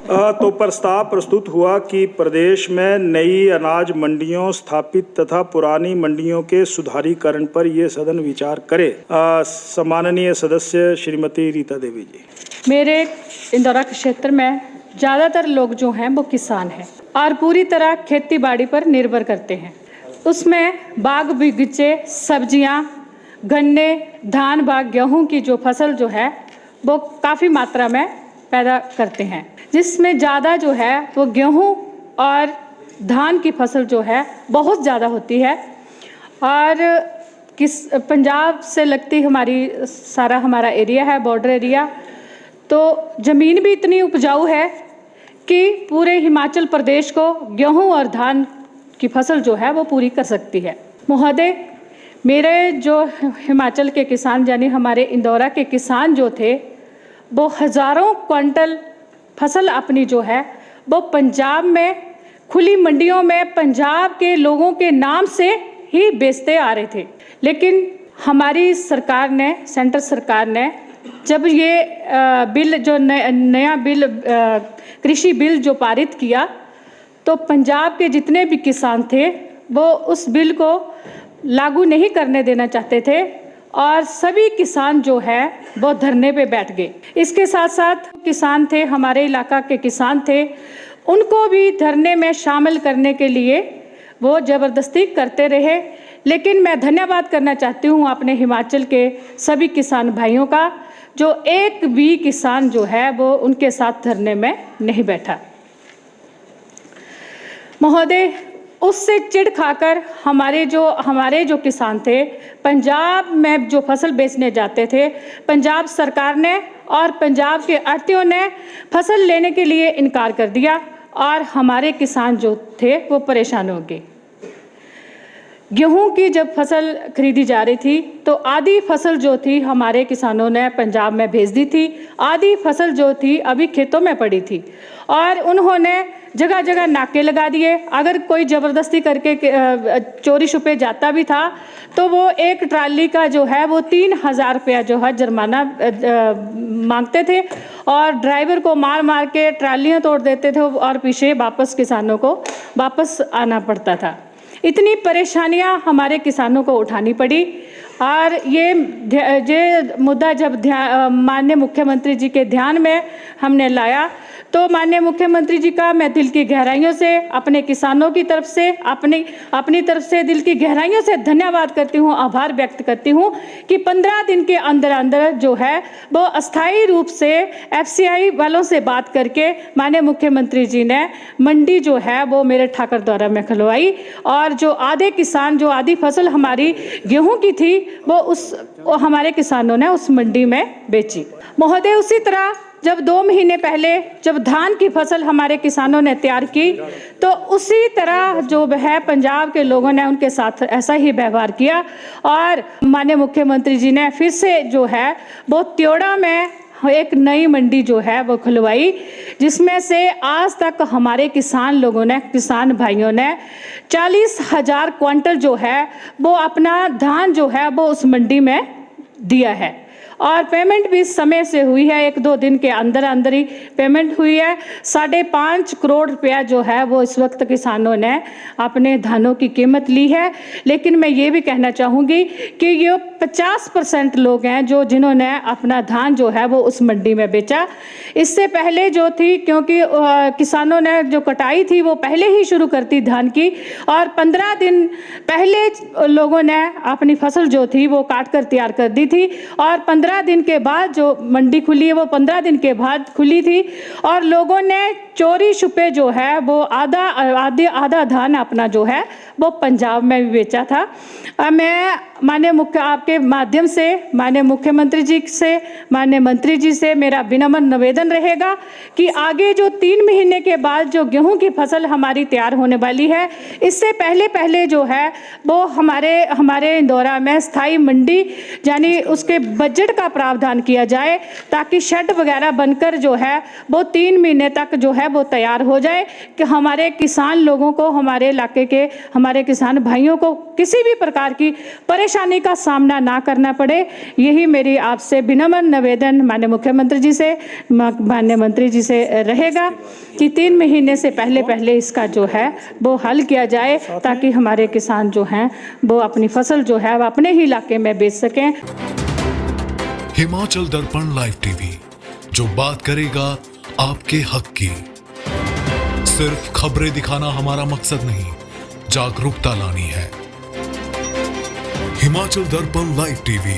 तो प्रस्ताव प्रस्तुत हुआ कि प्रदेश में नई अनाज मंडियों स्थापित तथा पुरानी मंडियों के सुधारीकरण पर ये सदन विचार करे। सम्माननीय सदस्य श्रीमती रीता देवी जी। मेरे इंदौरा क्षेत्र में ज़्यादातर लोग जो हैं वो किसान हैं और पूरी तरह खेती बाड़ी पर निर्भर करते हैं। उसमें बाग बगीचे, सब्जियां, गन्ने, धान, बाग, गेहूं की जो फसल जो है वो काफ़ी मात्रा में पैदा करते हैं, जिसमें ज़्यादा जो है वो गेहूं और धान की फसल जो है बहुत ज़्यादा होती है। और पंजाब से लगती हमारा एरिया है, बॉर्डर एरिया, तो ज़मीन भी इतनी उपजाऊ है कि पूरे हिमाचल प्रदेश को गेहूं और धान की फसल जो है वो पूरी कर सकती है। महोदय, मेरे जो हिमाचल के किसान यानी हमारे इंदौरा के किसान जो थे वो हज़ारों क्विंटल फसल अपनी जो है वो पंजाब में खुली मंडियों में पंजाब के लोगों के नाम से ही बेचते आ रहे थे। लेकिन हमारी सरकार ने, सेंट्रल सरकार ने, जब ये बिल जो नया बिल कृषि बिल जो पारित किया तो पंजाब के जितने भी किसान थे वो उस बिल को लागू नहीं करने देना चाहते थे और सभी किसान जो है वो धरने पे बैठ गए। इसके साथ साथ किसान थे, हमारे इलाका के किसान थे, उनको भी धरने में शामिल करने के लिए वो ज़बरदस्ती करते रहे। लेकिन मैं धन्यवाद करना चाहती हूँ अपने हिमाचल के सभी किसान भाइयों का, जो एक भी किसान जो है वो उनके साथ धरने में नहीं बैठा। महोदय, उससे चिढ़ खाकर हमारे जो किसान थे, पंजाब में जो फसल बेचने जाते थे, पंजाब सरकार ने और पंजाब के आढ़तियों ने फसल लेने के लिए इनकार कर दिया और हमारे किसान जो थे वो परेशान हो गए। गेहूं की जब फसल खरीदी जा रही थी तो आधी फसल जो थी हमारे किसानों ने पंजाब में भेज दी थी, आधी फसल जो थी अभी खेतों में पड़ी थी और उन्होंने जगह जगह नाके लगा दिए। अगर कोई ज़बरदस्ती करके चोरी छुपे जाता भी था तो वो एक ट्राली का जो है वो 3000 रुपया जो है जुर्माना मांगते थे और ड्राइवर को मार मार के ट्रालियाँ तोड़ देते थे और पीछे वापस किसानों को वापस आना पड़ता था। इतनी परेशानियां हमारे किसानों को उठानी पड़ी और ये मुद्दा जब माननीय मुख्यमंत्री जी के ध्यान में हमने लाया तो माननीय मुख्यमंत्री जी का मैं दिल की गहराइयों से अपने किसानों की तरफ से अपनी तरफ से दिल की गहराइयों से धन्यवाद करती हूँ, आभार व्यक्त करती हूँ कि 15 दिन के अंदर अंदर जो है वो अस्थायी रूप से FCI वालों से बात करके माननीय मुख्यमंत्री जी ने मंडी जो है वो मेरे ठाकर द्वारा में खुलवाई और जो आधी फसल हमारी गेहूँ की थी वो हमारे किसानों ने उस मंडी में बेची। महोदय, उसी तरह जब 2 महीने पहले जब धान की फसल हमारे किसानों ने तैयार की तो उसी तरह जो है पंजाब के लोगों ने उनके साथ ऐसा ही व्यवहार किया और माननीय मुख्यमंत्री जी ने फिर से जो है वो त्योड़ा में एक नई मंडी जो है वो खुलवाई, जिसमें से आज तक हमारे किसान भाइयों ने 40,000 क्विंटल जो है वो अपना धान जो है वो उस मंडी में दिया है और पेमेंट भी समय से हुई है। 1-2 दिन के अंदर अंदर ही पेमेंट हुई है। 5.5 करोड़ रुपया जो है वो इस वक्त किसानों ने अपने धानों की कीमत ली है। लेकिन मैं ये भी कहना चाहूँगी कि ये 50% लोग हैं जिन्होंने अपना धान जो है वो उस मंडी में बेचा। इससे पहले जो थी, क्योंकि किसानों ने जो कटाई थी वो पहले ही शुरू करती धान की और 15 दिन पहले लोगों ने अपनी फसल जो थी वो काट कर तैयार कर दी थी और 15 दिन के बाद जो मंडी खुली है वो 15 दिन के बाद खुली थी और लोगों ने चोरी छुपे जो है वो आधा धान अपना जो है वो पंजाब में भी बेचा था। मैं आपके माध्यम से माननीय मुख्यमंत्री जी से, माननीय मंत्री जी से मेरा विनम्र निवेदन रहेगा कि आगे जो 3 महीने के बाद जो गेहूं की फसल हमारी तैयार होने वाली है, इससे पहले जो है वो हमारे इंदौरा में स्थायी मंडी यानी उसके बजट का प्रावधान किया जाए ताकि शेड वगैरह बनकर जो है वो 3 महीने तक जो है वो तैयार हो जाए कि हमारे किसान लोगों को, हमारे इलाके के हमारे किसान भाइयों को किसी भी प्रकार की परेशानी का सामना ना करना पड़े, यही मेरी आपसे विनम्र निवेदन माननीय मुख्यमंत्री जी से, माननीय मंत्री जी से रहेगा कि 3 महीने से पहले इसका जो है वो हल किया जाए, ताकि हमारे किसान जो हैं वो अपनी फसल जो है वो अपने ही इलाके में बेच सकें। हिमाचल दर्पण लाइव टीवी, जो बात करेगा आपके हक की। सिर्फ खबरें दिखाना हमारा मकसद नहीं, जागरूकता लानी है। हिमाचल दर्पण लाइव टीवी